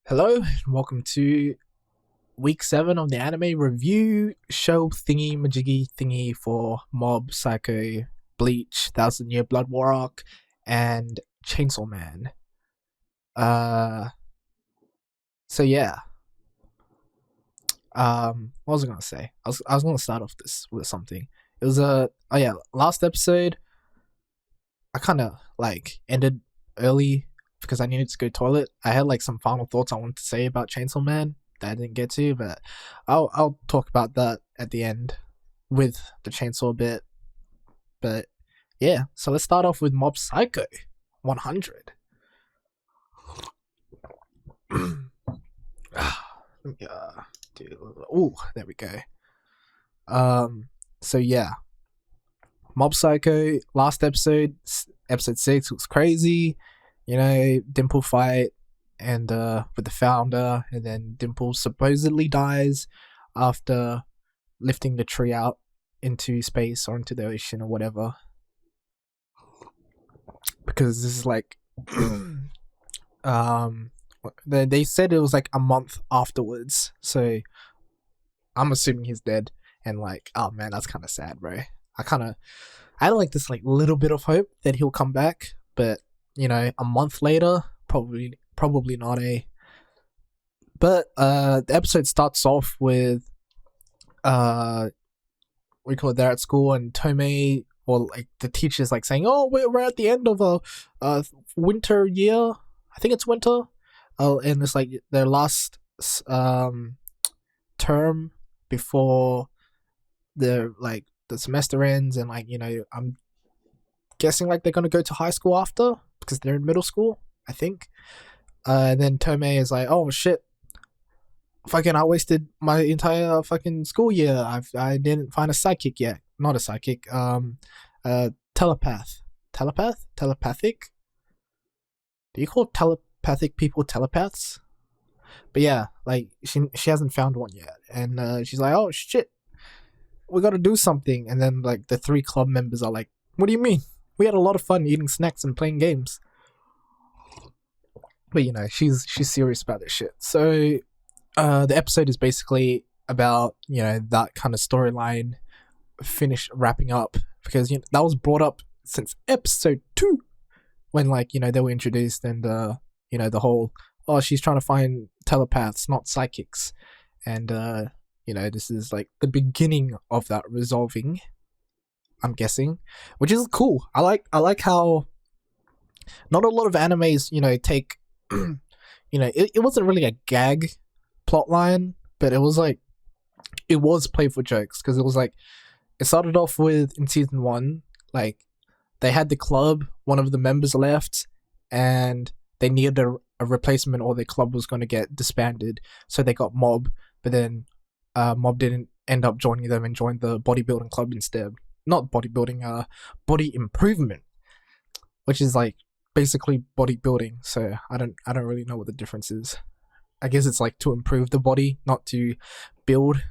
Hello, and welcome to week 7 of the anime review show thingy majiggy thingy for Mob Psycho, Bleach, Thousand Year Blood War Arc, and Chainsaw Man. So yeah. What was I gonna say? I was gonna start off this with something. It was last episode I kinda ended early because I needed to go toilet. I had some final thoughts I wanted to say about Chainsaw Man that I didn't get to, but I'll talk about that at the end with the chainsaw bit. But yeah, so let's start off with Mob Psycho 100. Oh, there we go. So yeah, Mob Psycho last episode 6 was crazy. Dimple fight and with the founder, and then Dimple supposedly dies after lifting the tree out into space or into the ocean or whatever. Because this is they said it was a month afterwards, so I'm assuming he's dead. And oh man, that's kind of sad, bro. I had this little bit of hope that he'll come back, but a month later, probably not. But the episode starts off with they're at school, and Tomei, or the teacher's saying, "Oh, we're at the end of a winter year. I think it's winter." And it's their last term before the semester ends, and I'm guessing they're gonna go to high school after, because they're in middle school, I think. And then Tomei is "Oh shit, I wasted my entire fucking school year. I didn't find a psychic yet. Not a psychic. Telepathic. Do you call telepathic people telepaths? But yeah, she hasn't found one yet, and she's "Oh shit, we gotta do something." And then the 3 club members are "What do you mean? We had a lot of fun eating snacks and playing games." But she's serious about this shit. So the episode is basically about that kind of storyline wrapping up, because that was brought up since episode 2, when they were introduced, and the whole she's trying to find telepaths, not psychics. And this is the beginning of that resolving, I'm guessing, which is cool. I like how not a lot of animes take it wasn't really a gag plotline, but it was played for jokes, because it was it started off with, in season 1, they had the club, one of the members left, and they needed a replacement, or their club was going to get disbanded, so they got Mob. But then Mob didn't end up joining them and joined the bodybuilding club instead. Not bodybuilding, body improvement, which is basically bodybuilding. So I don't really know what the difference is. I guess it's to improve the body, not to build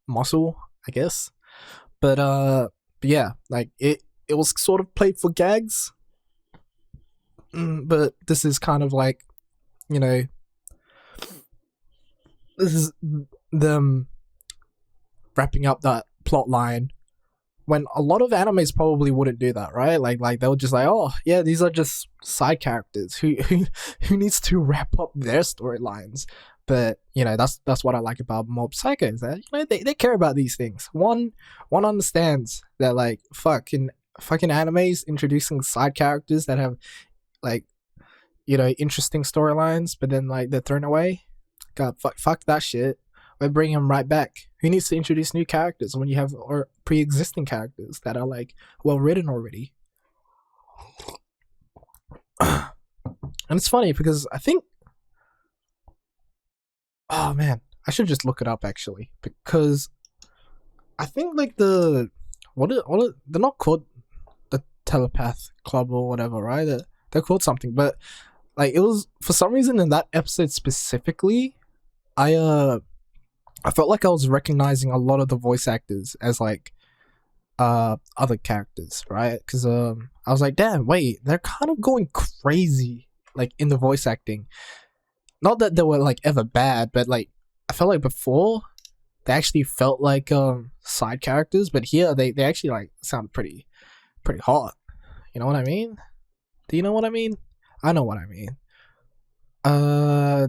muscle, I guess. But yeah, it was sort of played for gags. But this is kind of this is them wrapping up that plot line, when a lot of animes probably wouldn't do that, right? They were just "Oh yeah, these are just side characters who needs to wrap up their storylines." But that's what I like about Mob Psycho, is that they care about these things. One understands that fucking animes introducing side characters that have interesting storylines, but then they're thrown away. God, fuck that shit. We're bringing them right back. Who needs to introduce new characters when you have pre-existing characters that are well written already? And it's funny because I think, oh man, I should just look it up actually, because I think they're not called the Telepath Club or whatever, right? They're called something, but it was, for some reason in that episode specifically, I felt I was recognizing a lot of the voice actors as other characters, right? Because I was damn, wait, they're kind of going crazy in the voice acting. not that they were like ever bad, but like I felt like before they actually felt like side characters, but here they actually like sound pretty hot. You know what I mean? Do you know what I mean? I know what I mean.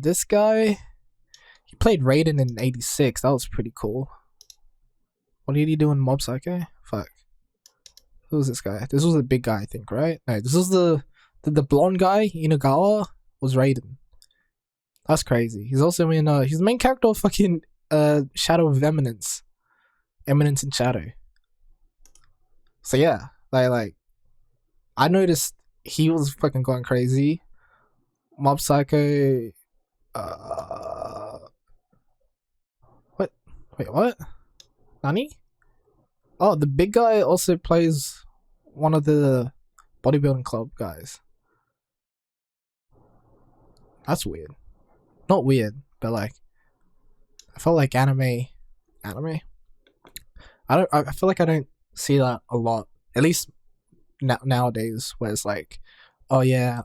This guy, he played Raiden in '86. That was pretty cool. What did he do in Mob Psycho? Fuck. Who was this guy? This was the big guy, I think, right? No, this was the blonde guy. Inagawa was Raiden. That's crazy. He's also in he's the main character of fucking Shadow of Eminence. Eminence in Shadow. So yeah, like I noticed he was fucking going crazy. Mob Psycho. What? Wait, what? Nani? Oh, the big guy also plays one of the bodybuilding club guys. That's weird. Not weird, but like I felt like anime. I feel like I don't see that a lot. At least nowadays, where it's like, oh yeah,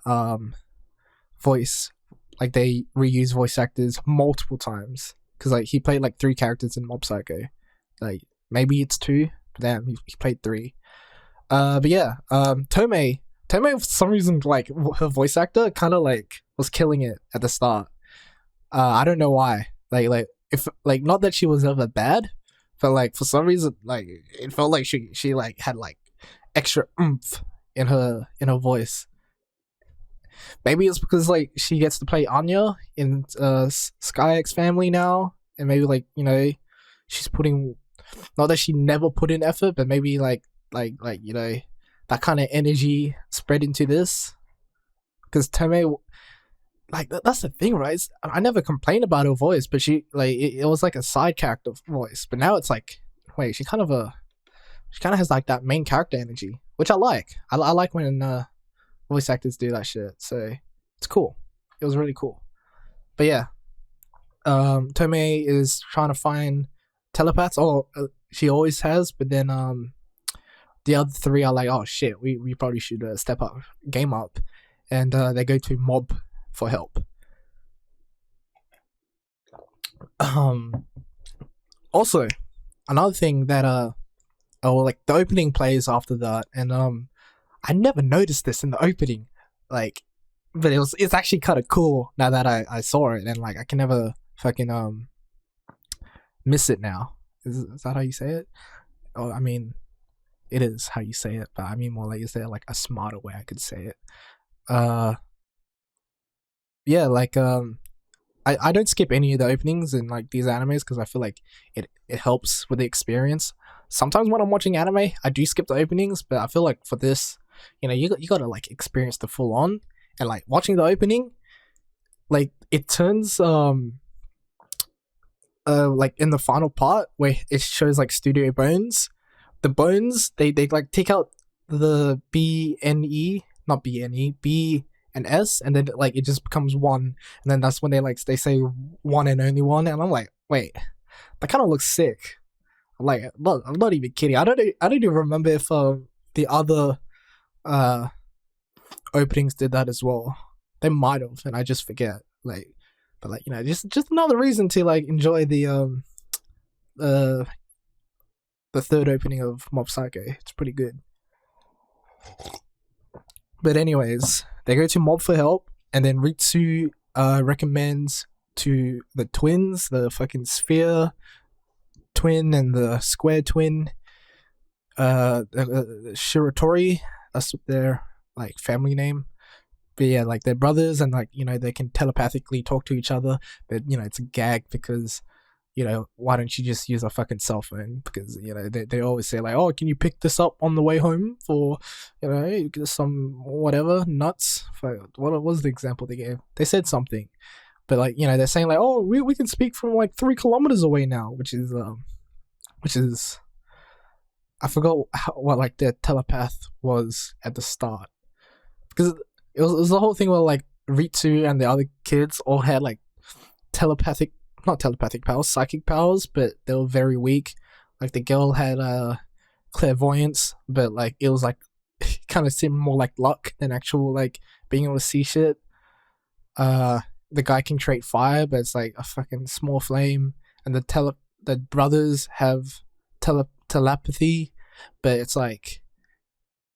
voice, like they reuse voice actors multiple times. Because like he played like 3 characters in Mob Psycho. Like maybe it's 2, but damn, he played 3. But yeah, Tomei for some reason, like her voice actor kind of like was killing it at the start. I don't know why. Like if like not that she was ever bad, but like for some reason like it felt like she like had like extra oomph in her voice. Maybe it's because like she gets to play Anya in Sky X Family now, and maybe like she's putting, not that she never put in effort, but maybe like that kind of energy spread into this. Because Tomei, like that's the thing, right? I never complained about her voice, but she like it was like a side character voice. But now it's like, wait, she kind of has like that main character energy, which I like. I like when voice actors do that shit. So it's cool. It was really cool. But yeah, Tomei is trying to find telepaths. Oh, she always has. But then the other 3 are like, oh shit, we probably should step up, game up, and they go to Mob for help. Also, another thing that like the opening plays after that, and I never noticed this in the opening, like, but it's actually kind of cool now that I saw it, and like I can never fucking miss it now. Is that how you say it? Oh, I mean, it is how you say it, but I mean more like, is there like a smarter way I could say it? Yeah, like I don't skip any of the openings in like these animes because I feel like it helps with the experience. Sometimes when I'm watching anime, I do skip the openings, but I feel like for this, you gotta like experience the full on, and like watching the opening, like it turns like in the final part where it shows like Studio Bones, the bones they like take out the B and E, not B and E, B and S, and then like it just becomes 1, and then that's when they say 1 and only 1, and I'm like, wait, that kind of looks sick. I'm like, I'm not even kidding. I don't even remember if the other openings did that as well. They might have, and I just forget. Like, but like just another reason to like enjoy the 3rd opening of Mob Psycho. It's pretty good. But anyways, they go to Mob for help, and then Ritsu recommends to the twins, the fucking sphere twin and the square twin, Shiratori, that's their like family name. But yeah, like they're brothers, and like they can telepathically talk to each other, but it's a gag because why don't you just use a fucking cell phone? Because they always say like, oh, can you pick this up on the way home for some whatever nuts. What was the example they gave? They said something, but like they're saying like, oh, we can speak from like 3 kilometers away now, which is I forgot what like their telepath was at the start, because it was the whole thing where like Ritsu and the other kids all had like not telepathic powers, psychic powers, but they were very weak. Like the girl had clairvoyance, but like it was like kind of seemed more like luck than actual like being able to see shit. the guy can create fire, but it's like a fucking small flame, and the brothers have telepathy, but it's like,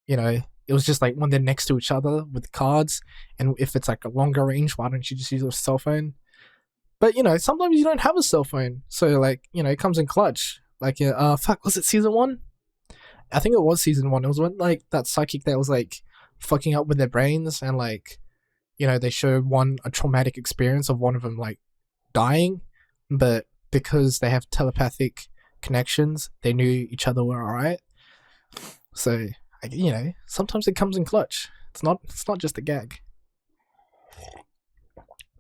you know, it was just like when they're next to each other with cards, and if it's like a longer range, why don't you just use a cell phone? But you know, sometimes you don't have a cell phone, so like, you know, it comes in clutch. Like, was it season 1? I think it was season 1. It was when like that psychic that was like fucking up with their brains, and like, you know, they showed a traumatic experience of one of them like dying, but because they have telepathic connections, they knew each other were alright. So, you know, sometimes it comes in clutch. It's not just a gag.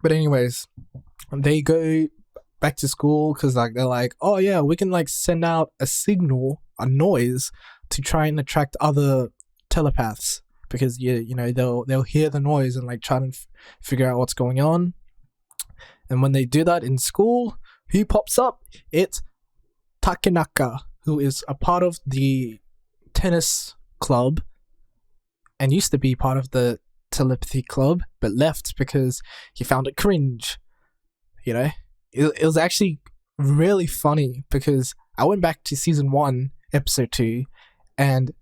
But anyways, they go back to school because like they're like, oh yeah, we can like send out a signal, a noise, to try and attract other telepaths, because you know they'll hear the noise and like try to figure out what's going on. And when they do that in school, who pops up? It's Takenaka, who is a part of the tennis club and used to be part of the telepathy club, but left because he found it cringe. You know, it was actually really funny because I went back to season 1, episode 2, and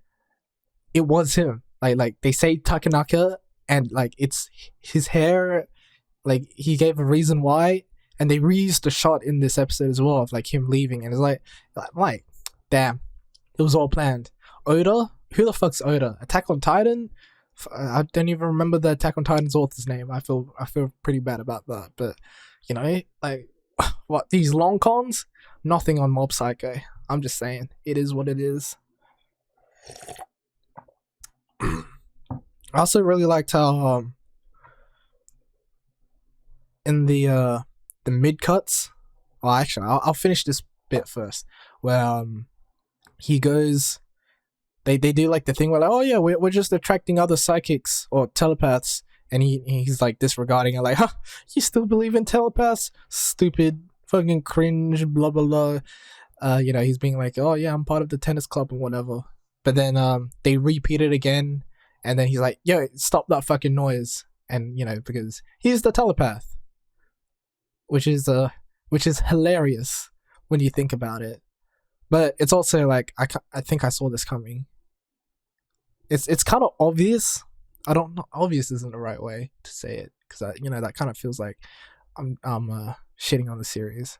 it was him. Like they say Takenaka, and like it's his hair. Like he gave a reason why, and they reused the shot in this episode as well of like him leaving, and it's like, damn, it was all planned. Oda, who the fuck's Oda? Attack on Titan? I don't even remember the Attack on Titan's author's name. I feel pretty bad about that, but you know, like, what, these long cons? Nothing on Mob Psycho. I'm just saying, it is what it is. I also really liked how in the mid cuts. Well, actually, I'll finish this bit first, where he goes. They do like the thing where like, oh yeah, we're just attracting other psychics or telepaths, and he's like disregarding it, like, huh, you still believe in telepaths? Stupid, fucking cringe, blah blah blah. You know, he's being like, oh yeah, I'm part of the tennis club and whatever. But then they repeat it again, and then he's like, yo, stop that fucking noise. And you know, because he's the telepath, which is hilarious when you think about it. But it's also like, I think I saw this coming. It's kind of obvious. I don't know. Obvious isn't the right way to say it, because you know, that kind of feels like I'm shitting on the series.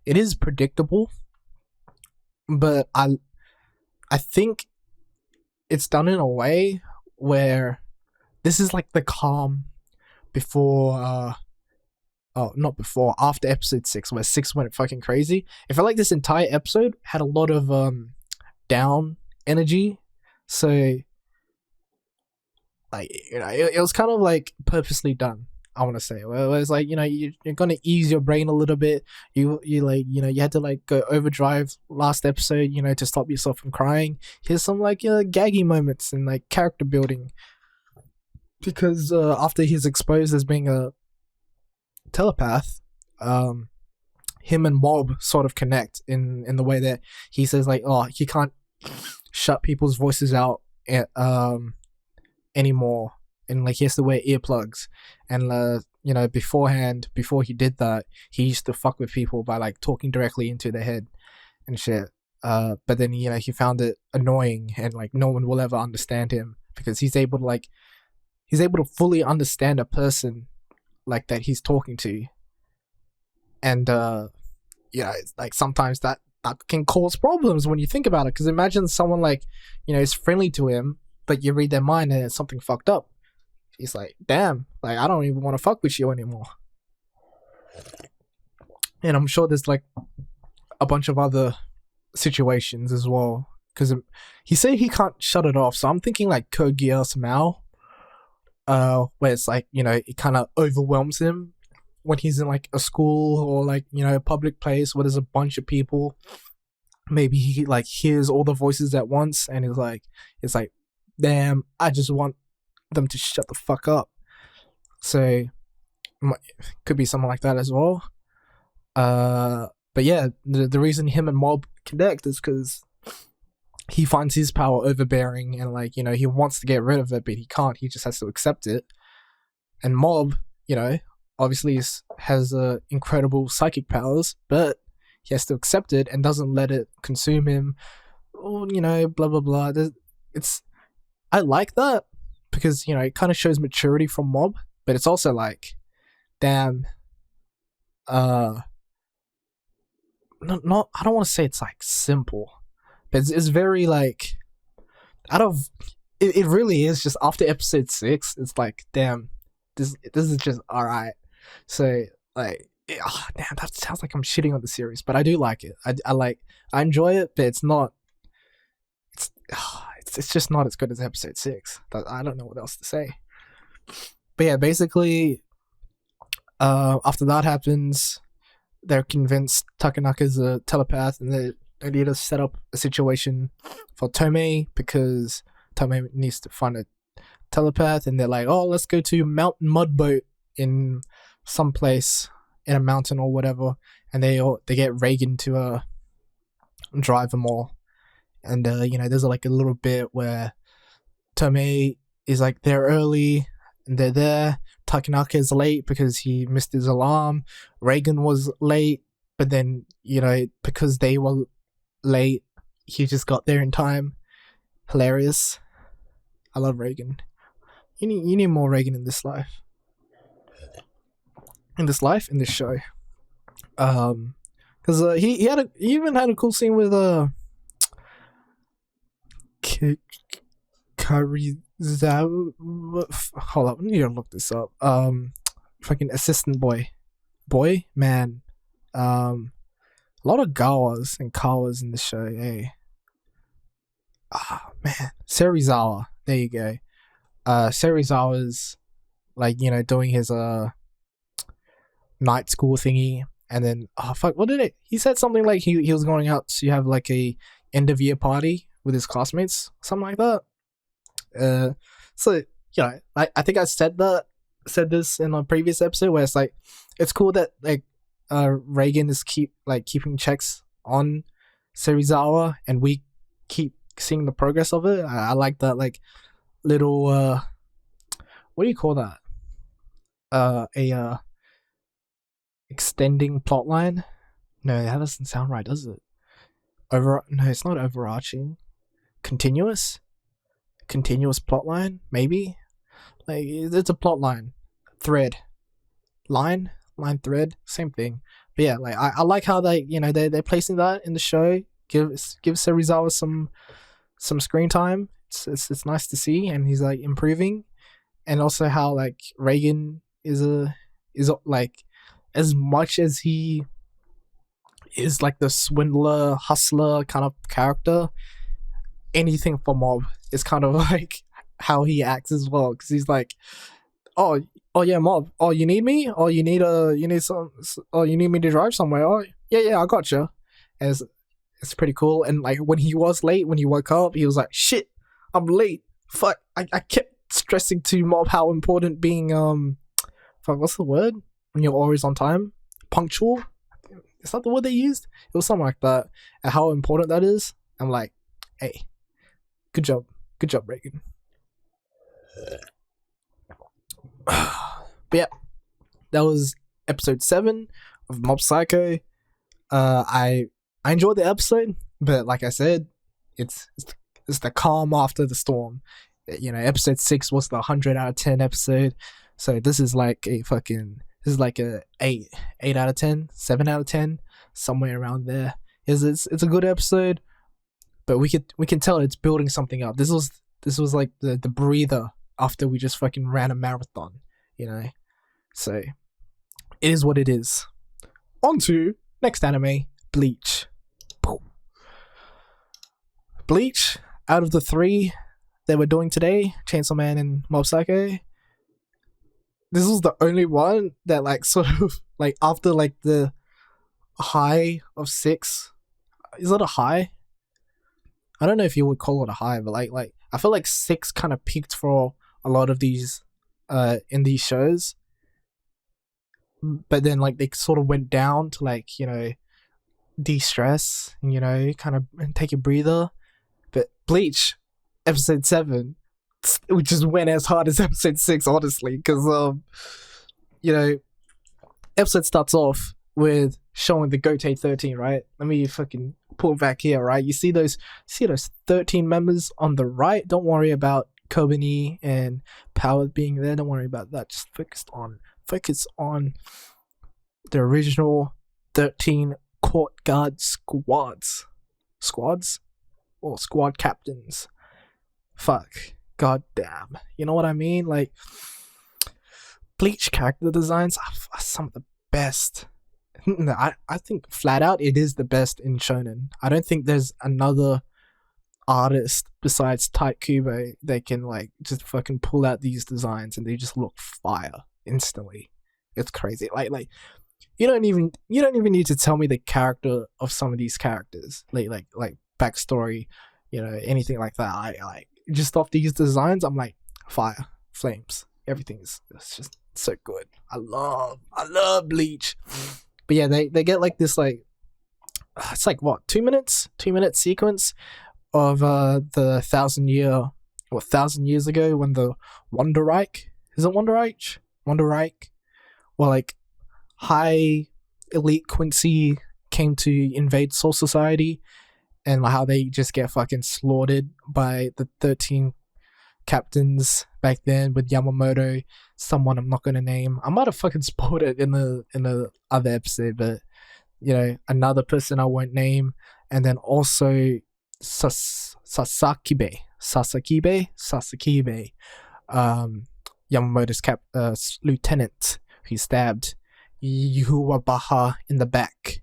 It is predictable, but I think it's done in a way where this is like the calm before after episode 6, where 6 went fucking crazy. I felt like this entire episode had a lot of down energy, so like, you know, it was kind of like purposely done, I want to say. Where it's like, you know, you're gonna ease your brain a little bit. You like, you know, you had to like go overdrive last episode, you know, to stop yourself from crying. Here's some like, you know, gaggy moments and like character building, because after he's exposed as being a telepath, him and Mob sort of connect in the way that he says like, oh, he can't shut people's voices out anymore, and like he has to wear earplugs, and you know, before he did that, he used to fuck with people by like talking directly into their head and shit, but then, you know, he found it annoying, and like no one will ever understand him, because he's able to fully understand a person like that he's talking to. And yeah, it's like sometimes that can cause problems when you think about it, because imagine someone like, you know, is friendly to him, but you read their mind and it's something fucked up. He's like, damn, like, I don't even want to fuck with you anymore. And I'm sure there's like a bunch of other situations as well, because he said he can't shut it off, so I'm thinking like Code Geass Mao, where it's like, you know, it kind of overwhelms him when he's in like a school or like, you know, a public place where there's a bunch of people. Maybe he like hears all the voices at once, and it's like, damn, I just want them to shut the fuck up. So could be something like that as well. But yeah, the reason him and Mob connect is because he finds his power overbearing, and like, you know, he wants to get rid of it, but he can't. He just has to accept it. And Mob, you know, obviously has incredible psychic powers, but he has to accept it and doesn't let it consume him. Or, blah blah blah. I like that because it kind of shows maturity from Mob, but it's also like, damn. Not I don't want to say it's like simple, but it's very like out of it really is just after episode 6. It's like, damn, this is just all right. So like, damn, that sounds like I'm shitting on the series, but I do like it. I enjoy it, but it's just not as good as episode 6. I don't know what else to say. But yeah, basically, after that happens, they're convinced Takanaka's a telepath, and they need to set up a situation for Tomei because Tomei needs to find a telepath, and they're like, oh, let's go to Mountain Mudboat in some place in a mountain or whatever, and they get Reagan to drive them all. And there's like a little bit where Tomei is like there early, and they're there. Takanaka is late because he missed his alarm. Reagan was late, but then because they were late, he just got there in time. Hilarious. I love Reagan. You need more Reagan in this life. In this show. Because he even had a cool scene with Karizawa. Hold up, I need to look this up. Fucking assistant boy, man. A lot of Gawas and Kawas in the show. Hey, man, Serizawa. There you go. Serizawa's like doing his night school thingy, and then what did it? He said something like he was going out to have like a end of year party with his classmates, something like that. So I think I said this in a previous episode where it's like, it's cool that like Reagan is keeping checks on Serizawa, and we keep seeing the progress of it. I like that, like, little what do you call that? A extending plotline? No, that doesn't sound right, does it? No, it's not overarching. Continuous plotline, maybe. Like, it's a plotline, thread, line thread, same thing. But yeah, like I like how they're placing that in the show. Give Serizawa some screen time. It's nice to see, and he's like improving, and also how like Reagan is like, as much as he is like the swindler, hustler kind of character, anything for Mob is kind of like how he acts as well, because he's like, oh yeah, Mob, oh, you need me, oh, you need me to drive somewhere, oh yeah, I gotcha. And it's pretty cool. And like when he was late, when he woke up, he was like, shit, I'm late, fuck. I kept stressing to Mob how important being fuck, what's the word when you're always on time, punctual, is that the word they used? It was something like that, and how important that is. I'm like, hey, good job, Reagan. But yeah, that was episode 7 of Mob Psycho. I enjoyed the episode, but like I said, it's the calm after the storm. Episode 6 was the 100 out of 10 episode, so this is like a 8 out of 10, 7 out of 10, somewhere around there. It's a good episode, but we can tell it's building something up. This was like the breather after we just fucking ran a marathon, So it is what it is. On to next anime, Bleach. Bleach, out of the 3 that we're doing today, Chainsaw Man and Mob Psycho, this was the only one that like sort of like after like the high of 6. Is it a high? I don't know if you would call it a high, but like I feel like 6 kind of peaked for a lot of these in these shows, but then like they sort of went down to like de-stress and kind of take a breather. But Bleach episode 7, we just went as hard as episode 6, honestly, because episode starts off with showing the GOTEI 13, right? Let me fucking pull it back here, right? You see those 13 members on the right? Don't worry about Kobani and Power being there. Don't worry about that. Just focus on the original 13 court guard squads or squad captains. Fuck, god damn, you know what I mean? Like, Bleach character designs are some of the best. I think flat out it is the best in shonen. I don't think there's another artist besides TYBW that can like just fucking pull out these designs and they just look fire instantly. It's crazy. Like you don't even need to tell me the character of some of these characters, like backstory, anything like that. I like just off these designs, I'm like, fire, flames, everything's just so good. I love Bleach. But yeah, they get like this like it's like what 2 minute sequence of the 1,000 years ago when the Wonderreich well, like high elite Quincy came to invade Soul Society, and how they just get fucking slaughtered by the 13 captains back then with Yamamoto, someone I'm not gonna name. I might have fucking spoiled it in the other episode, but another person I won't name, and then also Sasakibe, Yamamoto's lieutenant, who stabbed Ywach in the back.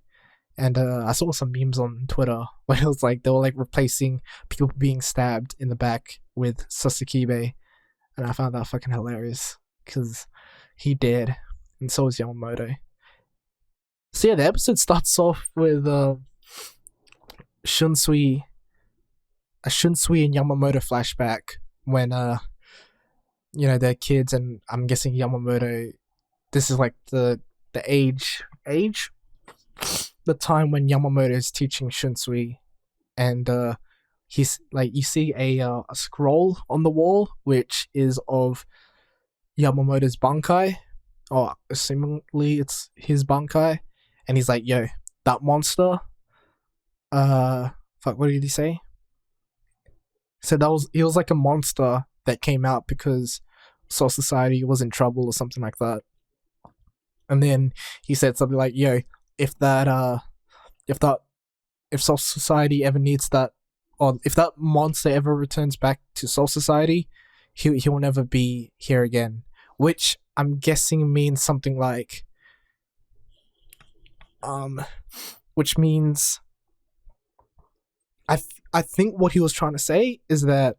And I saw some memes on Twitter where it was like they were like replacing people being stabbed in the back with Sasakibe, and I found that fucking hilarious because he did, and so is Yamamoto. So yeah, the episode starts off with Shunsui and Yamamoto flashback when they're kids, and I'm guessing Yamamoto, this is like the age the time when Yamamoto is teaching Shunsui, and he's like, you see a scroll on the wall which is of Yamamoto's Bankai, or assumingly it's his Bankai, and he's like, yo, that monster, what did he say? So he was like a monster that came out because Soul Society was in trouble or something like that. And then he said something like, yo, if Soul Society ever needs that, or if that monster ever returns back to Soul Society, he will never be here again. Which I'm guessing means something like, which means, I think what he was trying to say is that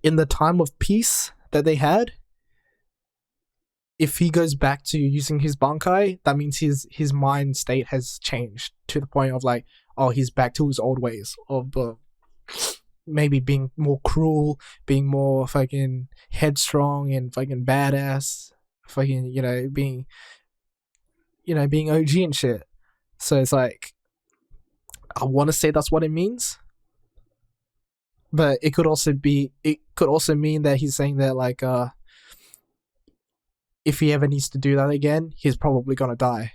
in the time of peace that they had, if he goes back to using his Bankai, that means his mind state has changed to the point of like, oh, he's back to his old ways of maybe being more cruel, being more fucking headstrong and fucking badass, fucking being OG and shit. So it's like, I want to say that's what it means, but it could also mean that he's saying that like if he ever needs to do that again, he's probably gonna die.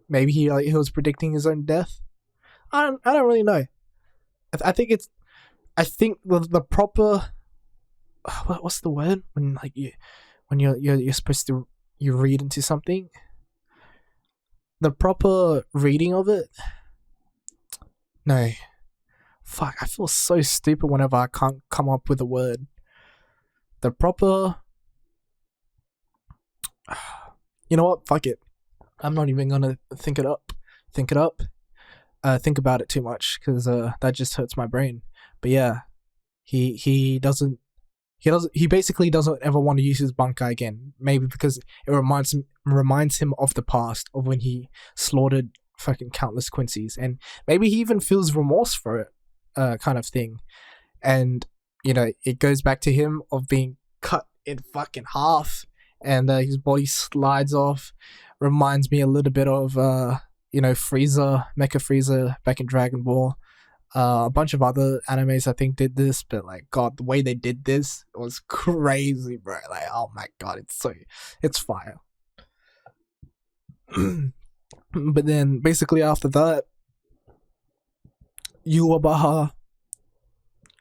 Maybe he was predicting his own death. I don't really know. I think the proper, what's the word when like you're supposed to read into something. The proper reading of it. No, fuck. I feel so stupid whenever I can't come up with a word. The proper. You know what? Fuck it. I'm not even gonna think it up. Think about it too much because that just hurts my brain. But yeah, he basically doesn't ever want to use his Bankai again. Maybe because it reminds him of the past, of when he slaughtered fucking countless Quincy's, and maybe he even feels remorse for it, kind of thing. And it goes back to him of being cut in fucking half, and his body slides off. Reminds me a little bit of Mecha Frieza back in Dragon Ball. A bunch of other animes I think did this, but like, god, the way they did this was crazy, bro. Like, oh my god, it's fire. But then basically after that, Ywach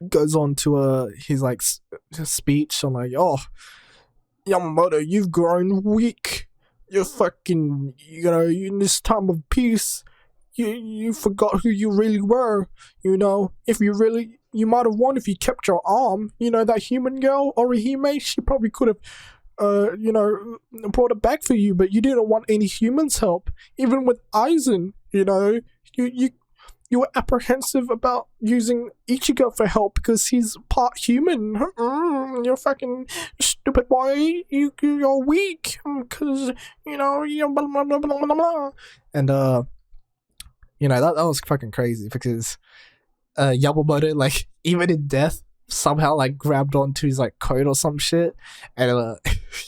goes on to his like speech on like, oh, Yamamoto, you've grown weak. You're fucking, in this time of peace, you forgot who you really were. If you might have won if you kept your arm. That human girl, Orihime, she probably could have, brought it back for you, but you didn't want any humans' help. Even with Aizen, you were apprehensive about using Ichigo for help because he's part human. You're fucking stupid boy. You're weak because, you're blah, blah, blah, blah, blah, blah. And, that was fucking crazy because Yamamoto, like, even in death, somehow, like, grabbed onto his, like, coat or some shit. And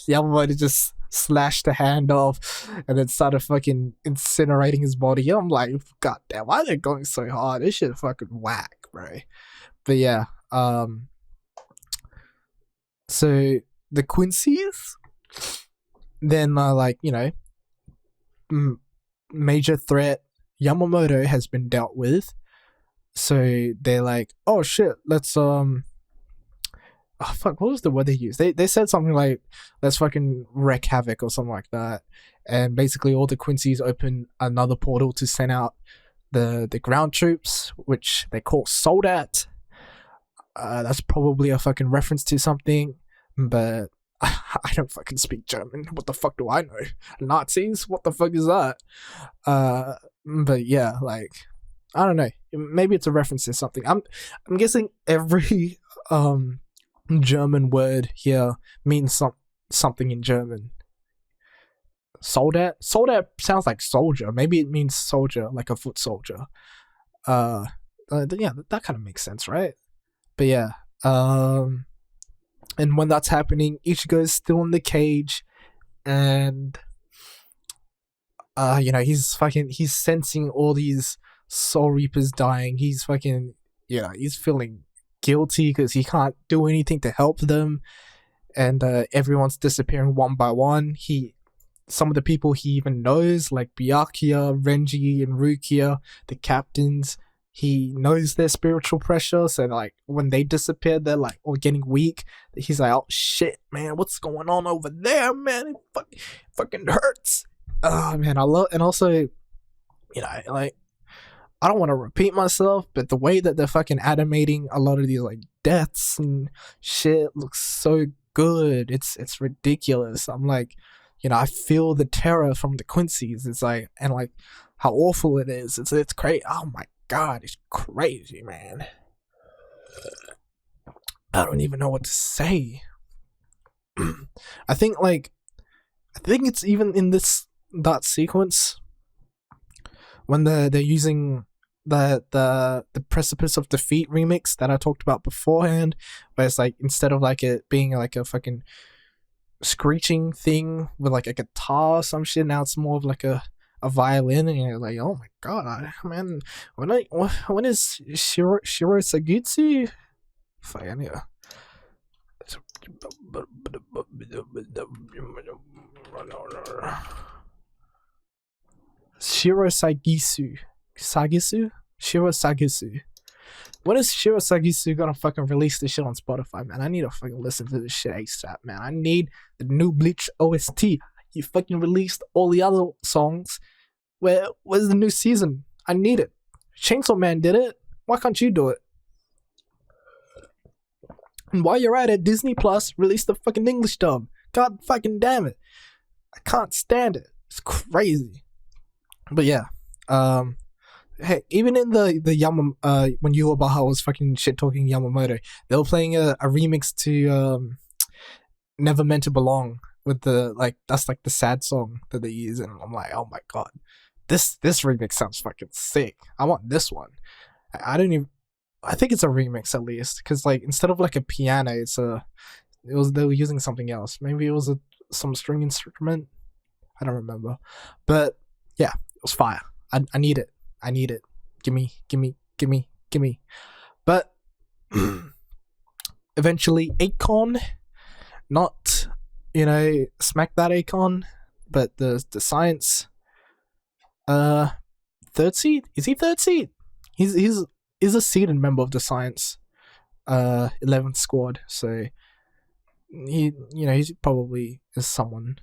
Yamamoto just slashed the hand off and then started fucking incinerating his body. I'm like, god damn, why are they going so hard? This shit fucking whack, bro. But yeah, so the Quincy's then major threat Yamamoto has been dealt with, so they're like, oh shit, let's what was the word they used? They said something like, let's fucking wreak havoc or something like that. And basically all the Quincy's open another portal to send out the ground troops, which they call Soldat. That's probably a fucking reference to something, but I don't fucking speak German. What the fuck do I know? Nazis? What the fuck is that? But yeah, like, I don't know. Maybe it's a reference to something. I'm guessing every German word here means something in German. Soldat sounds like soldier. Maybe it means soldier, like a foot soldier. Yeah, that kind of makes sense, right? But yeah, and when that's happening, Ichigo is still in the cage, and he's sensing all these Soul Reapers dying. He's fucking, he's feeling guilty because he can't do anything to help them, and everyone's disappearing one by one. Some of the people he even knows, like Byakuya, Renji, and Rukia, the captains, he knows their spiritual pressure, so like when they disappear, they're like all getting weak. He's like, oh shit, man, what's going on over there, man? It fucking hurts. Oh man, and also, like, I don't want to repeat myself, but the way that they're fucking animating a lot of these like deaths and shit looks so good. It's ridiculous. I'm like, I feel the terror from the Quincy's. It's like, and like how awful it is. It's crazy. Oh my god, it's crazy, man. I don't even know what to say. I think it's even in that sequence when they're using the Precipice of Defeat remix that I talked about beforehand, where it's like, instead of like it being like a fucking screeching thing with like a guitar or some shit, now it's more of like a violin, and you're like, oh my god, man, when is Shiro Sagitsu? Shiro Sagisu? Shiro Sagisu. When is Shiro Sagisu gonna fucking release this shit on Spotify, man? I need to fucking listen to this shit ASAP, man. I need the new Bleach OST. You fucking released all the other songs. Where's the new season? I need it. Chainsaw Man did it. Why can't you do it? And while you're at it, Disney Plus released the fucking English dub. God fucking damn it. I can't stand it. It's crazy. But yeah, hey, even in the when Ywach was fucking shit talking Yamamoto, they were playing a remix to Never Meant to Belong with that's like the sad song that they use, and I'm like, oh my god, this remix sounds fucking sick. I want this one. I think it's a remix at least, because like instead of like a piano, they were using something else. Maybe it was some string instrument. I don't remember, but yeah, it was fire. I need it. I need it. Gimme. But eventually, Akon, not smack that Akon, but the science Uh, third seed? Is he third seed? He's a seeded member of the Science 11th squad, so he's probably is someone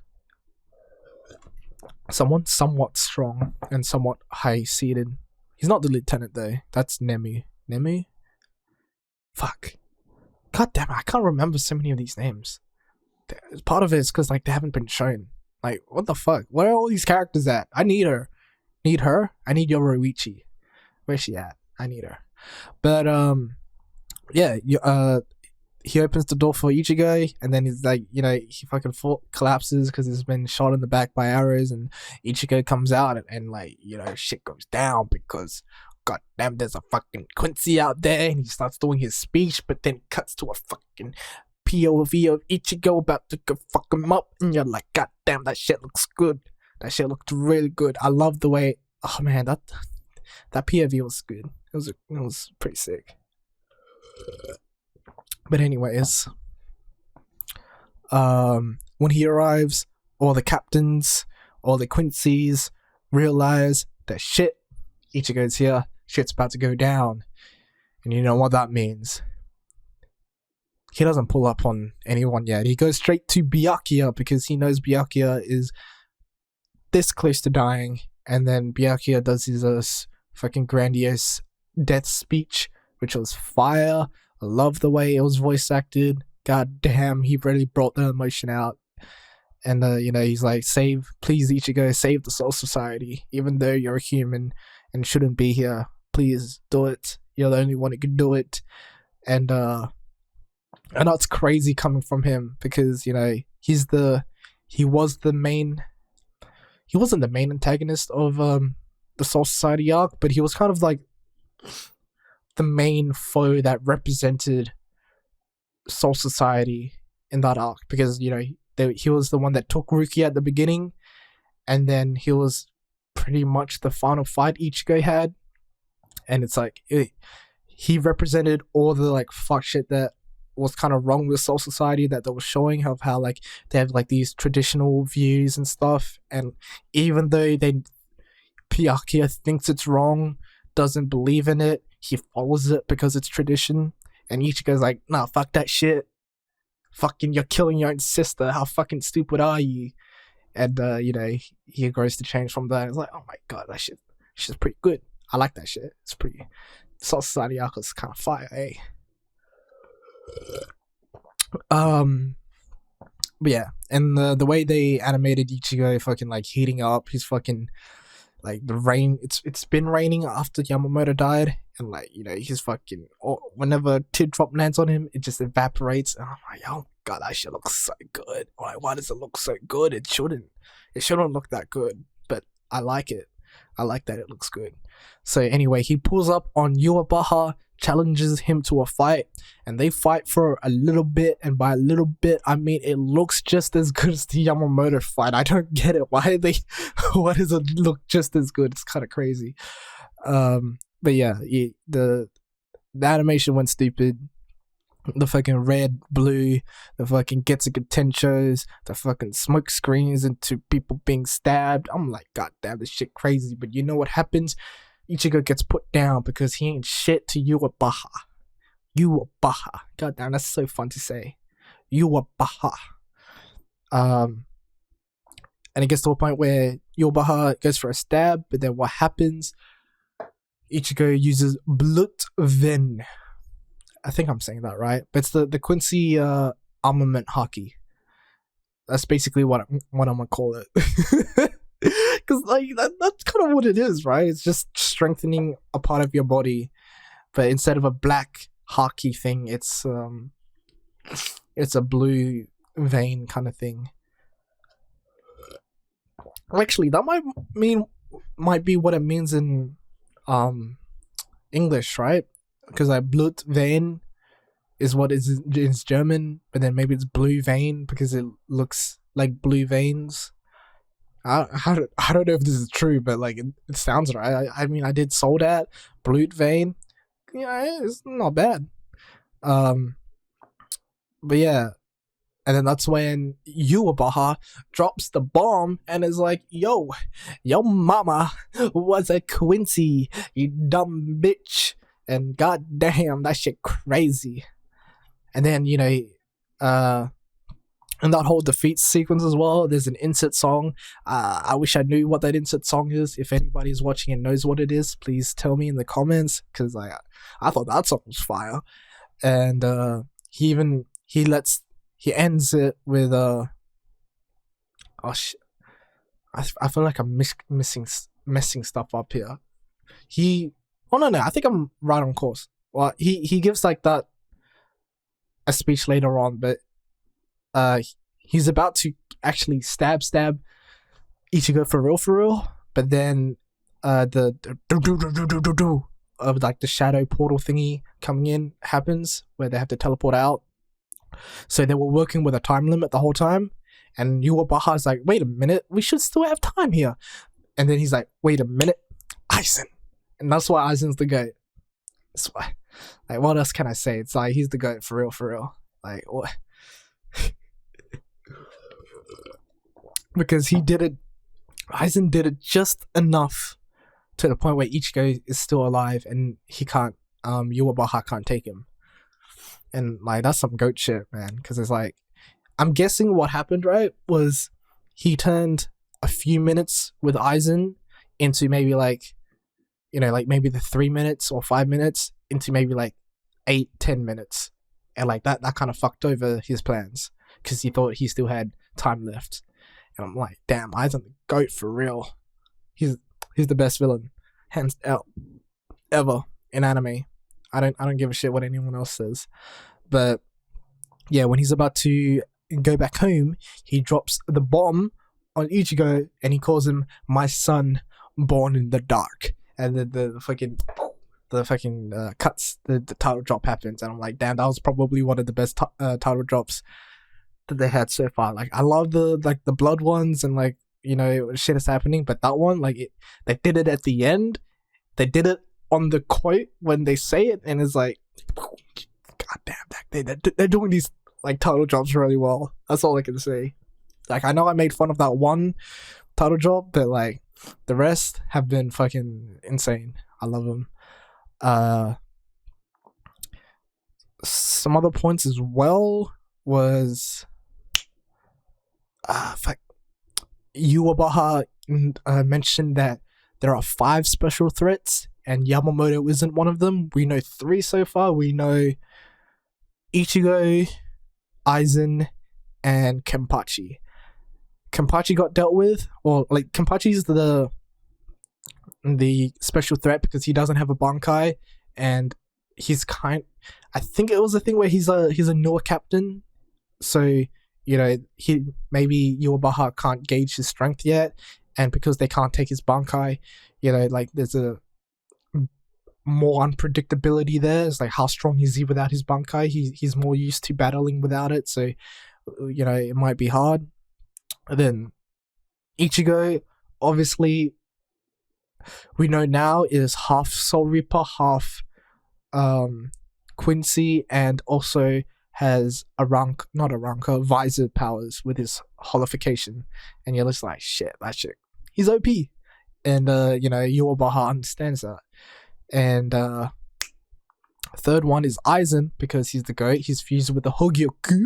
somewhat strong and somewhat high seeded. He's not the lieutenant though. That's Nemu. Nemu? Fuck. God damn it, I can't remember so many of these names. Part of it is because like they haven't been shown. Like, what the fuck? Where are all these characters at? I need her. Need her? I need Yoruichi. Where's she at? I need her. But yeah, he opens the door for Ichigo, and then he's like, he fucking collapses because he's been shot in the back by arrows, and Ichigo comes out, and like, shit goes down because, goddamn, there's a fucking Quincy out there, and he starts doing his speech, but then cuts to a fucking POV of Ichigo about to go fuck him up, and you're like, goddamn, that shit looks good. That shit looked really good. I love the way, oh man, that POV was good. It was pretty sick. But anyways, when he arrives, all the captains, all the Quincy's realize that shit, Ichigo's here, shit's about to go down. And you know what that means. He doesn't pull up on anyone yet. He goes straight to Byakuya because he knows Byakuya is this close to dying. And then Byakuya does his fucking grandiose death speech, which was fire. I love the way it was voice acted. God damn, he really brought the emotion out. And he's like, please Ichigo, save the Soul Society. Even though you're a human and shouldn't be here, please do it. You're the only one who can do it. And that's crazy coming from him because he wasn't the main antagonist of the Soul Society arc, but he was kind of like the main foe that represented Soul Society in that arc because he was the one that took Ruki at the beginning, and then he was pretty much the final fight Ichigo had, and it's like he represented all the like fuck shit that was kind of wrong with Soul Society that they were showing, of how like they have like these traditional views and stuff, and even though Byakuya thinks it's wrong, doesn't believe in it, he follows it because it's tradition. And Ichigo's like, nah, fuck that shit. Fucking, you're killing your own sister. How fucking stupid are you? And, he grows to change from there. It's like, oh my god, that shit's pretty good. I like that shit. It's pretty... Soul Society arc is kind of fire, eh? But yeah, and the way they animated Ichigo fucking, like, heating up, he's fucking... Like the rain, it's been raining after Yamamoto died, and like he's fucking. Whenever teardrop lands on him, it just evaporates. And I'm like, oh god, that shit looks so good. Like, why does it look so good? It shouldn't look that good, but I like it. I like that it looks good. So anyway, he pulls up on Ywach, challenges him to a fight, and they fight for a little bit, and by a little bit I mean it looks just as good as the Yamamoto fight. I don't get it. Why does it look just as good? It's kind of crazy. But yeah, the animation went stupid. The fucking red, blue, the fucking Getsuga Tenshos, the fucking smoke screens into people being stabbed. I'm like, god damn, this shit crazy. But you know what happens? Ichigo gets put down because he ain't shit to Ywach. God damn, that's so fun to say. Ywach. And it gets to a point where Ywach goes for a stab, but then what happens? Ichigo uses Blutven. I think I'm saying that right, but it's the Quincy armament hockey. That's basically what I'm gonna call it. Because like that's kind of what it is, right? It's just strengthening a part of your body, but instead of a black hockey thing, it's a blue vein kind of thing. Actually, that might be what it means in English, right? Because like Blutvein is what is German, but then maybe it's blue vein because it looks like blue veins. I don't know if this is true, but like it sounds right. I mean, I did Soldat, Blutvein. Yeah, it's not bad. But yeah, and then that's when Ywach drops the bomb and is like, yo mama, was a Quincy, you dumb bitch. And goddamn, that shit crazy. And then, you know, and that whole defeat sequence as well, there's an insert song. I wish I knew what that insert song is. If anybody's watching and knows what it is, please tell me in the comments, because I thought that song was fire. And he ends it with oh shit, I feel like I'm messing stuff up here. No, I think I'm right on course. Well, he gives like that a speech later on, but he's about to actually stab Ichigo for real, but then the of like the shadow portal thingy coming in happens where they have to teleport out. So they were working with a time limit the whole time, and Ywach's like, wait a minute, we should still have time here. And then he's like, wait a minute, Aizen. And that's why Aizen's the GOAT. That's why. Like, what else can I say? It's like, he's the GOAT for real. Like, what? Because he did it, Aizen did it just enough to the point where Ichigo is still alive and he can't, Ywach can't take him. And like, that's some GOAT shit, man. Because it's like, I'm guessing what happened, right, was he turned a few minutes with Aizen into maybe like, you know, like maybe the 3 minutes or 5 minutes into maybe like 8-10 minutes. And like that kind of fucked over his plans because he thought he still had time left. And I'm like, damn, Aizen the GOAT for real. He's the best villain, hands out, ever in anime. I don't give a shit what anyone else says. But yeah, when he's about to go back home, he drops the bomb on Ichigo and he calls him my son born in the dark. And the fucking cuts, the title drop happens, and I'm like, damn, that was probably one of the best title drops that they had so far. Like, I love the blood ones and like, you know, shit is happening, but that one, like, they did it at the end. They did it on the quote when they say it, and it's like, goddamn, they're doing these like title drops really well. That's all I can say. Like, I know I made fun of that one title drop, but like the rest have been fucking insane. I love them. Some other points as well was Ywach mentioned that there are 5 special threats and Yamamoto isn't one of them. We know 3 so far. We know Ichigo, Aizen, and Kenpachi. Kenpachi got dealt with, or like Kenpachi's the special threat because he doesn't have a Bankai, and he's I think it was a thing where he's a newer captain, so you know maybe Ywach can't gauge his strength yet, and because they can't take his Bankai, you know, like there's a more unpredictability there. It's like, how strong is he without his Bankai? He's more used to battling without it, so you know it might be hard. And then Ichigo, obviously, we know now is half Soul Reaper, half Quincy, and also has visor powers with his holification. And you're just like, shit, that shit, he's OP. And you know, Ywach understands that. And third one is Aizen, because he's the GOAT. He's fused with the Hogyoku.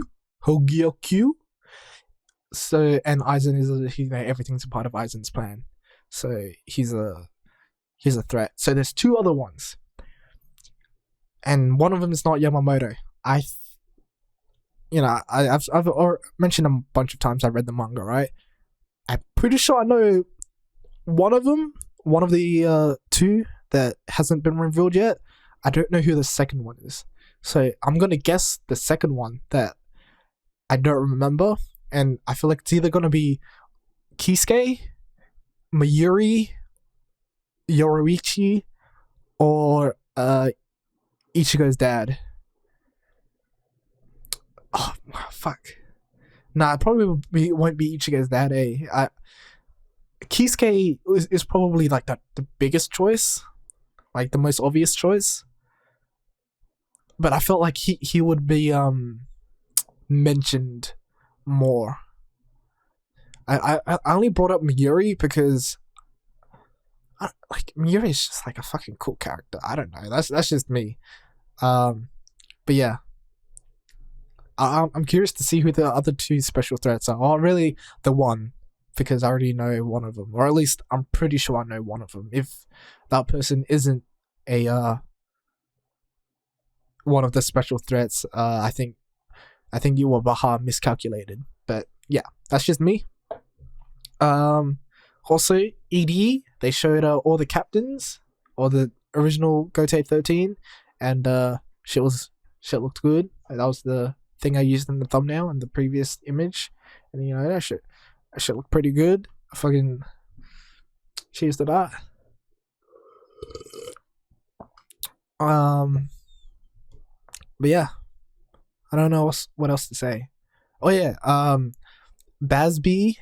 So, and Aizen is, you know, everything's a part of Aizen's plan. So he's a threat. So there's 2 other ones, and one of them is not Yamamoto. I've mentioned a bunch of times I read the manga, right? I'm pretty sure I know one of them, one of the 2 that hasn't been revealed yet. I don't know who the second one is, so I'm gonna guess the second one that I don't remember, and I feel like it's either gonna be Kisuke, Mayuri, Yoroichi, or Ichigo's dad. Oh fuck! Nah, it probably won't be Ichigo's dad. Kisuke is probably like the biggest choice, like the most obvious choice. But I felt like he would be mentioned more. I only brought up Mayuri because I Miura is just like a fucking cool character. I don't know. That's just me. But yeah, I'm curious to see who the other two special threats are. Or really, the one, because I already know one of them, or at least I'm pretty sure I know one of them. If that person isn't a one of the special threats, I think Ywach miscalculated. But yeah, that's just me. Also, ED, they showed all the captains, or the original GOTEI 13, and shit looked good. That was the thing I used in the thumbnail and the previous image, and you know that shit looked pretty good. Fucking cheers to that. But yeah, I don't know what else to say. Oh yeah, Basby,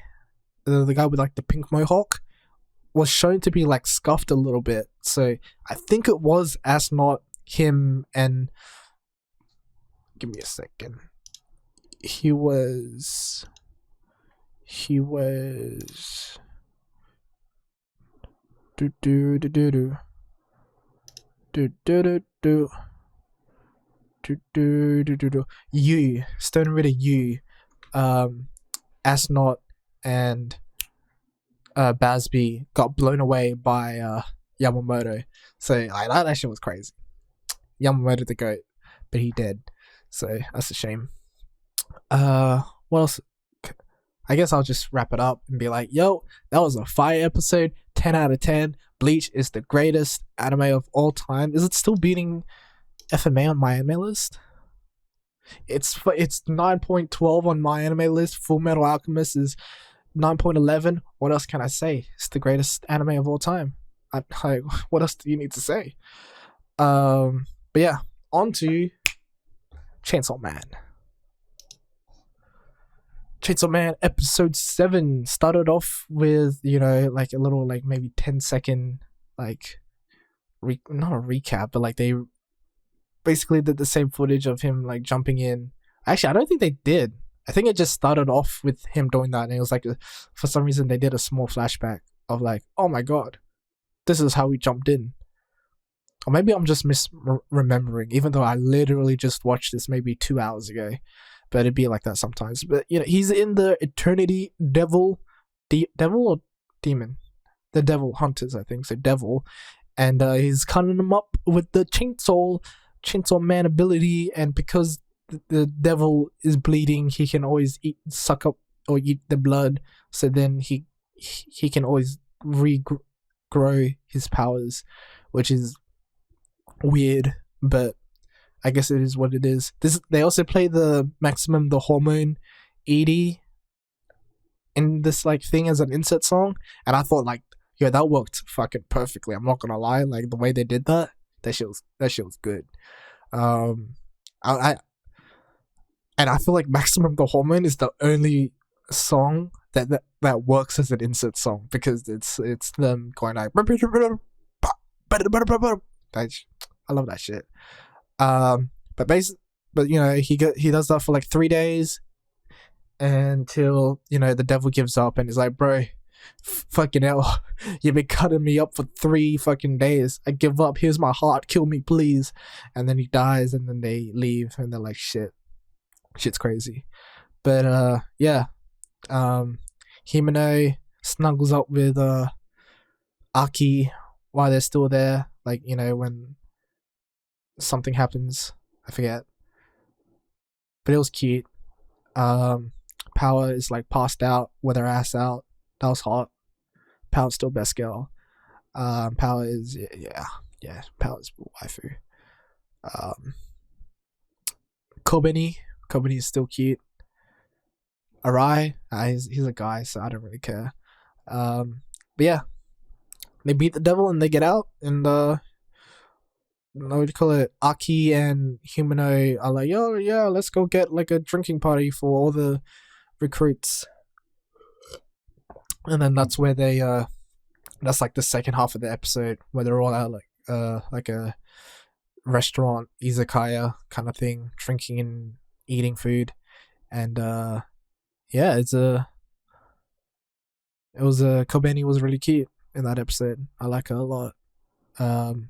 the guy with like the pink mohawk, was shown to be like scuffed a little bit. So I think it was not him and. Give me a second. He was. You Stone Ritter, you Asnot and Basby got blown away by Yamamoto. So like that shit was crazy. Yamamoto the GOAT, but he dead. So that's a shame. What else? I guess I'll just wrap it up and be like, yo, that was a fire episode. 10 out of 10. Bleach is the greatest anime of all time. Is it still beating FMA on my anime list? It's 9.12 on my anime list. Full Metal Alchemist is 9.11. What else can I say? It's the greatest anime of all time. What else do you need to say? But yeah, on to Chainsaw Man. Chainsaw Man episode 7 started off with, you know, like a little, like maybe 10-second, like, not a recap, but like they basically did the same footage of him like jumping in. Actually, I don't think they did. I think it just started off with him doing that, and it was like, for some reason, they did a small flashback of like, oh my god, this is how we jumped in. Or maybe I'm just remembering, even though I literally just watched this maybe 2 hours ago. But it'd be like that sometimes. But you know, he's in the Eternity Devil, Devil or Demon? The Devil Hunters, I think. So Devil, and he's cutting them up with the Chainsaw Man ability. And because the Devil is bleeding, he can always suck up or eat the blood. So then he can always regrow his powers, which is weird, but I guess it is what it is. They also play the Hormone ED in this like thing as an insert song, and I thought like, yo, that worked fucking perfectly. I'm not gonna lie, like the way they did that shit was good. I feel like Maximum the Hormone is the only song that works as an insert song, because it's them going like, I love that shit. But you know, he does that for like 3 days until, you know, the Devil gives up and is like, bro, fucking hell, you've been cutting me up for 3 fucking days. I give up. Here's my heart. Kill me, please. And then he dies, and then they leave, and they're like, shit's crazy. But yeah, Himeno snuggles up with Aki while they're still there. Like, you know, when something happens, I forget, but it was cute. Power is like passed out with her ass out. That was hot. Power's still best girl. Power is yeah. Power's waifu. Kobeni is still cute. Arai, he's a guy, so I don't really care. But yeah, they beat the Devil and they get out, and what would you call it? Aki and Himeno are like, yo, yeah, let's go get like a drinking party for all the recruits. And then that's where they that's like the second half of the episode, where they're all out like a restaurant, izakaya kind of thing, drinking and eating food. And yeah, Kobeni was really cute in that episode. I like her a lot. Um,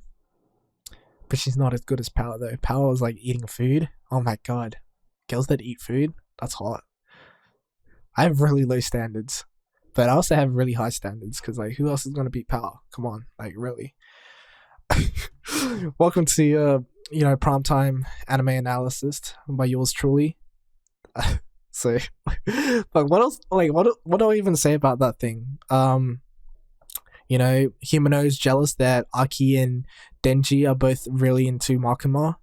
but she's not as good as Power though. Power was like eating food. Oh my god, girls that eat food, that's hot. I have really low standards, but I also have really high standards because like who else is gonna beat Power? Come on, like really. Welcome to primetime anime analysis by yours truly. So, like, what else? Like, what do I even say about that thing? Himeno's jealous that Aki and Denji are both really into Makima.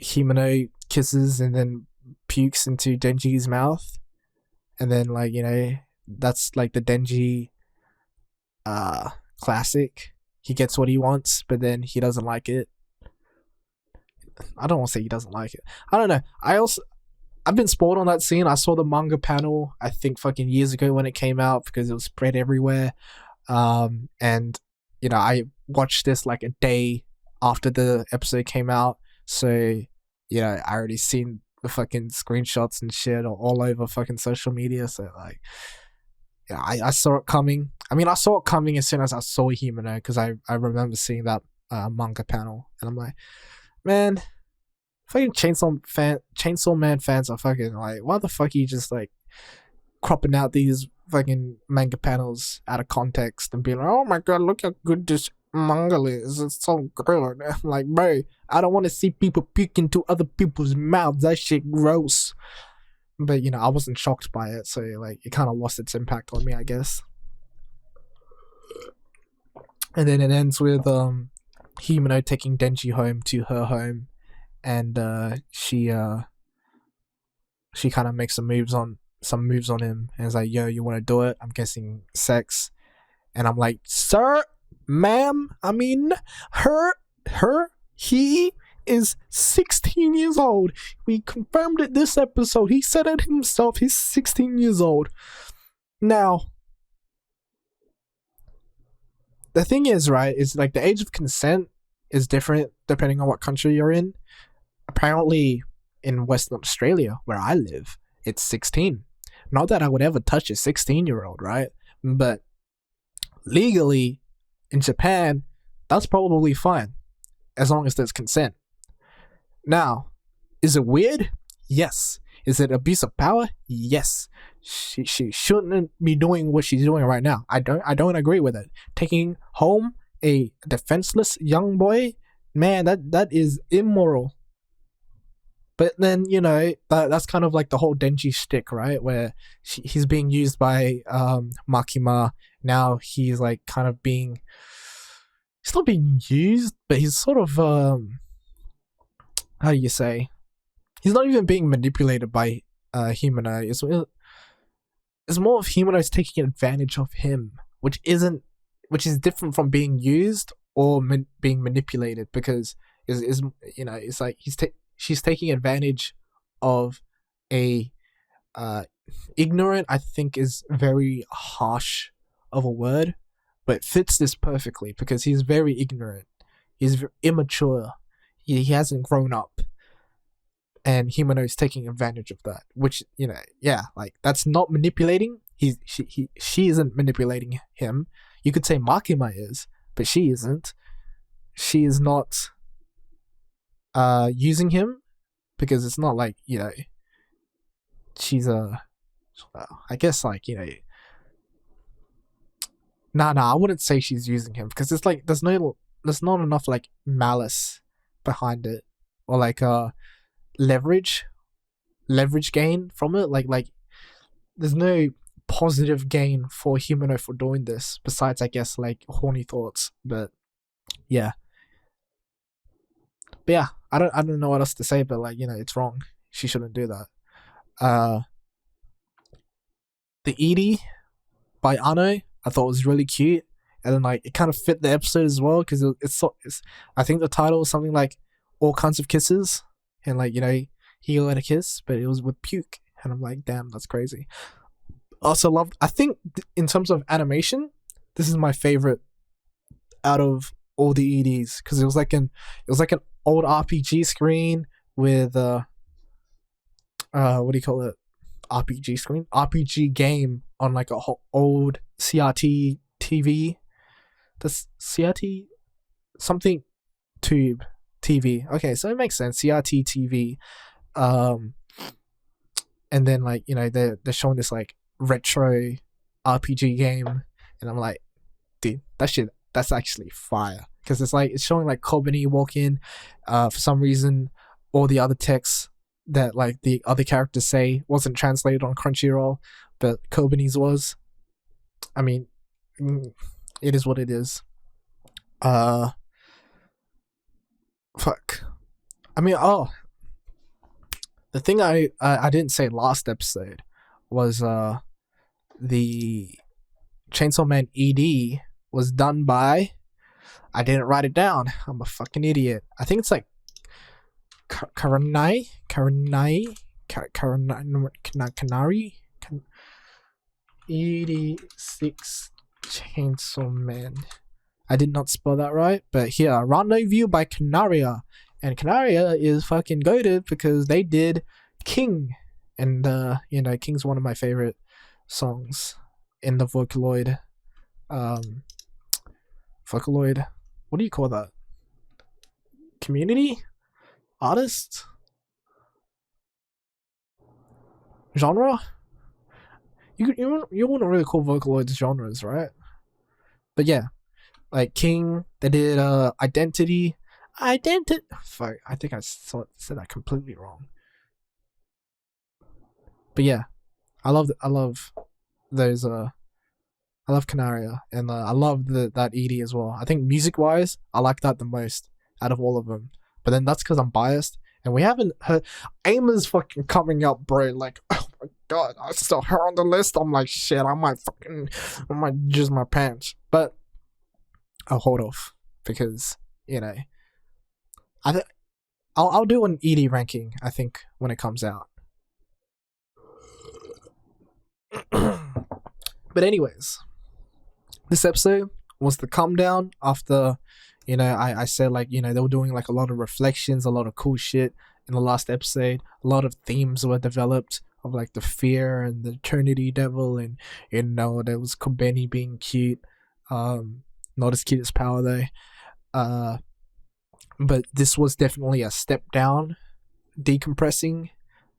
Himeno kisses and then pukes into Denji's mouth, and then that's like the Denji classic. He gets what he wants, but then he doesn't like it. I don't want to say he doesn't like it. I don't know. I've been spoiled on that scene. I saw the manga panel, I think fucking years ago when it came out because it was spread everywhere. And I watched this like a day after the episode came out. So, I already seen the fucking screenshots and shit all over fucking social media. So like, yeah, I saw it coming. I mean, I saw it coming as soon as I saw Himeno because I remember seeing that manga panel. And I'm like, man, fucking Chainsaw Man fans are fucking like, why the fuck are you just like cropping out these fucking manga panels out of context and being like, oh my god, look how good this manga is, it's so good. I'm like, bro, I don't want to see people puke into other people's mouths, that shit gross. But I wasn't shocked by it, so like it kind of lost its impact on me, I guess. And then it ends with Himeno taking Denji home to her home, and she kind of makes some moves on him, and is like, yo, you want to do it? I'm guessing sex. And I'm like, sir, ma'am, I mean, he is 16 years old. We confirmed it this episode. He said it himself. He's 16 years old. Now, the thing is, right, is like the age of consent is different depending on what country you're in. Apparently, in Western Australia, where I live, it's 16. Not that I would ever touch a 16-year-old, right? But legally, in Japan, that's probably fine, as long as there's consent. Now, is it weird? Yes. Is it abuse of power? Yes. She shouldn't be doing what she's doing right now. I don't agree with it. Taking home a defenseless young boy, man, that is immoral. But then, that's kind of like the whole Denji shtick, right? Where he's being used by Makima. Now he's like kind of being... He's not being used, but he's sort of... how do you say? He's not even being manipulated by Himeno. It's more of Himeno's taking advantage of him, which is different from being used or being manipulated, because it's like she's taking advantage of a ignorant, I think is very harsh of a word, but fits this perfectly because he's very ignorant. He's immature. He hasn't grown up. And Himeno is taking advantage of that, which, like, that's not manipulating. She isn't manipulating him. You could say Makima is, but she isn't. She is not using him, because it's not like, she's I guess like, I wouldn't say she's using him, because it's like there's not enough like malice behind it, or like leverage gain from it. Like there's no positive gain for Himeno for doing this, besides I guess like horny thoughts. But yeah, I don't know what else to say, but like, it's wrong. She shouldn't do that. The Edie by Ano, I thought was really cute, and then like it kind of fit the episode as well, because it's I think the title was something like All Kinds of Kisses, and like, he let a kiss, but it was with puke, and I'm like, damn, that's crazy. Also loved, I think in terms of animation, this is my favorite out of all the EDs, because it was like an old RPG screen with what do you call it? RPG screen? RPG game on like a old CRT TV, Does CRT something tube TV? Okay, so it makes sense. CRT TV. And then like they're showing this like retro RPG game, and I'm like, dude, that's actually fire, because it's showing like Kobeni walk in. For some reason, all the other texts that like the other characters say wasn't translated on Crunchyroll, but Kobeni's was. I mean, it is what it is. Fuck. I mean, the thing I didn't say last episode was the Chainsaw Man ED was done by. I didn't write it down. I'm a fucking idiot. I think it's like Kanari. 86 Chainsaw Man. I did not spell that right, but here, Rendezvous by Canaria. And Canaria is fucking goated because they did King. And, King's one of my favorite songs in the Vocaloid. Vocaloid. What do you call that? Community? Artist? Genre? You wouldn't really call Vocaloids genres, right? But yeah. Like King, they did Identity. Fuck, I think I said that completely wrong. But yeah, I love those. I love Canaria, and I love that ED as well. I think music wise, I like that the most out of all of them. But then that's because I'm biased, and we haven't heard. Aimer's fucking coming up, bro. Like, oh my god, I saw her on the list. I'm like, shit, I might jizz my pants, but I'll hold off because I'll do an ED ranking, I think, when it comes out. But anyways, this episode was the calm down after, I said like, they were doing like a lot of reflections, a lot of cool shit in the last episode. A lot of themes were developed of like the fear and the Eternity Devil, and there was Kobeni being cute. Not as cute as Power though. But this was definitely a step down, decompressing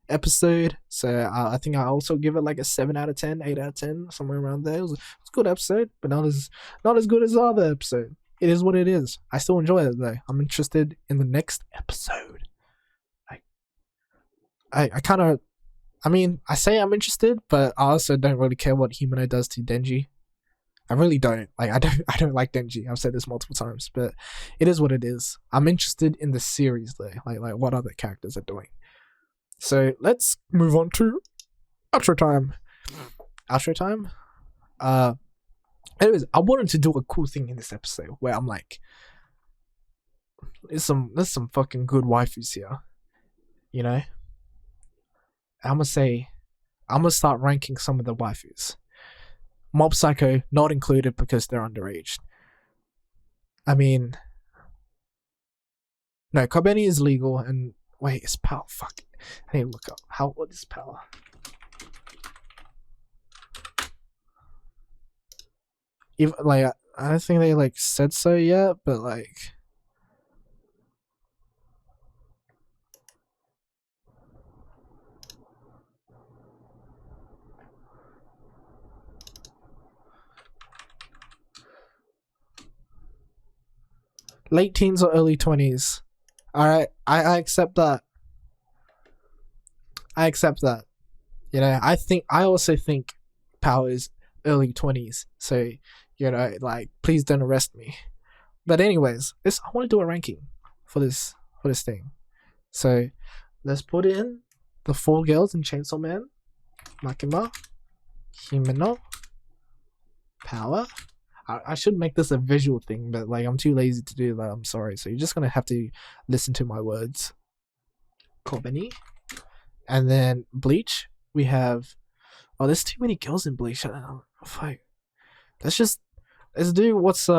episode. So I think I also give it like a 7 out of 10, 8 out of 10, somewhere around there. It was a good episode, but not as good as the other episode. It is what it is. I still enjoy it though. I'm interested in the next episode. I say I'm interested, but I also don't really care what Himeno does to Denji. I really don't. Like, I don't like Denji. I've said this multiple times, but it is what it is. I'm interested in the series though, like what other characters are doing. So let's move on to outro time. Anyways, I wanted to do a cool thing in this episode where I'm like, there's some fucking good waifus here, I'm gonna start ranking some of the waifus. Mob Psycho not included because they're underage. I mean, no, Kobeni is legal, and wait, it's Power. Fuck, I need to look up what is Power. Even like, I don't think they like said so yet, but like, late teens or early 20s. Alright, I accept that. I also think Power is early 20s. So, like, please don't arrest me. But anyways, I want to do a ranking for this thing. So, let's put in the 4 girls in Chainsaw Man. Makima, Himeno, Power. I should make this a visual thing, but like I'm too lazy to do that. I'm sorry. So you're just gonna have to listen to my words. Kobeni, and then Bleach. We have. Oh, there's too many girls in Bleach. Fuck. Let's do what's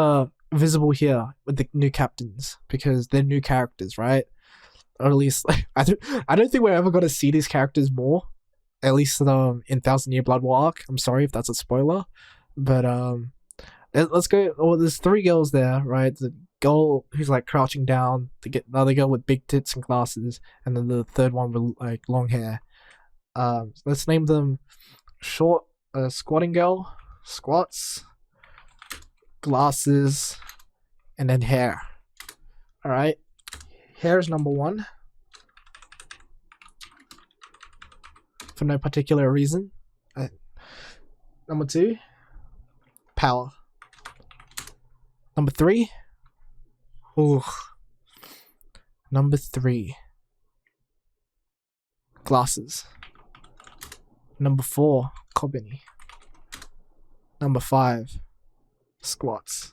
visible here with the new captains, because they're new characters, right? Or at least like, I don't think we're ever gonna see these characters more. At least in 1000 Year Blood War arc. I'm sorry if that's a spoiler, but let's go. Well, there's 3 girls there, right? The girl who's like crouching down, to get the other girl with big tits and glasses, and then the third one with like long hair. Let's name them short squatting girl, squats, glasses, and then hair. All right, hair is number 1 for no particular reason. Number 2, power. Number 3, number 3, glasses. Number 4, Kobeni. Number 5, squats.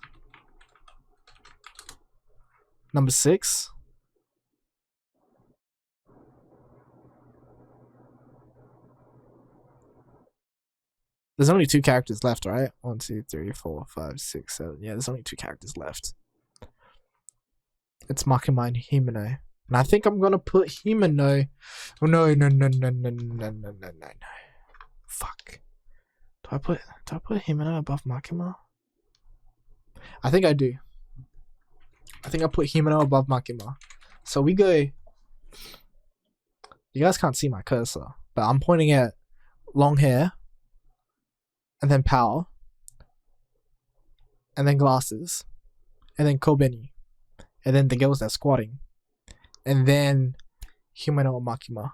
Number 6, there's only 2 characters left, right? 1, 2, 3, 4, 5, 6, 7. Yeah, there's only 2 characters left. It's Makima and Himeno. And I think I'm gonna put Himeno. Oh, no. Fuck. Do I put Himeno above Makima? I think I do. I think I put Himeno above Makima. So we go. You guys can't see my cursor, but I'm pointing at long hair, and then power, and then glasses, and then Kobeni, and then the girls that are squatting, and then Himeno and Makima.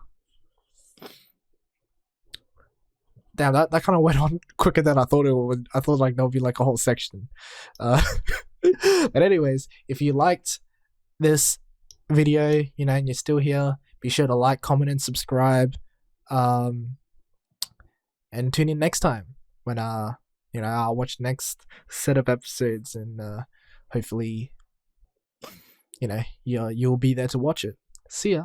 Damn, that kind of went on quicker than I thought it would. I thought like there'll be like a whole section. But anyways, if you liked this video, and you're still here, be sure to like, comment, and subscribe. And tune in next time when I'll watch the next set of episodes, and hopefully you'll be there to watch it. See ya.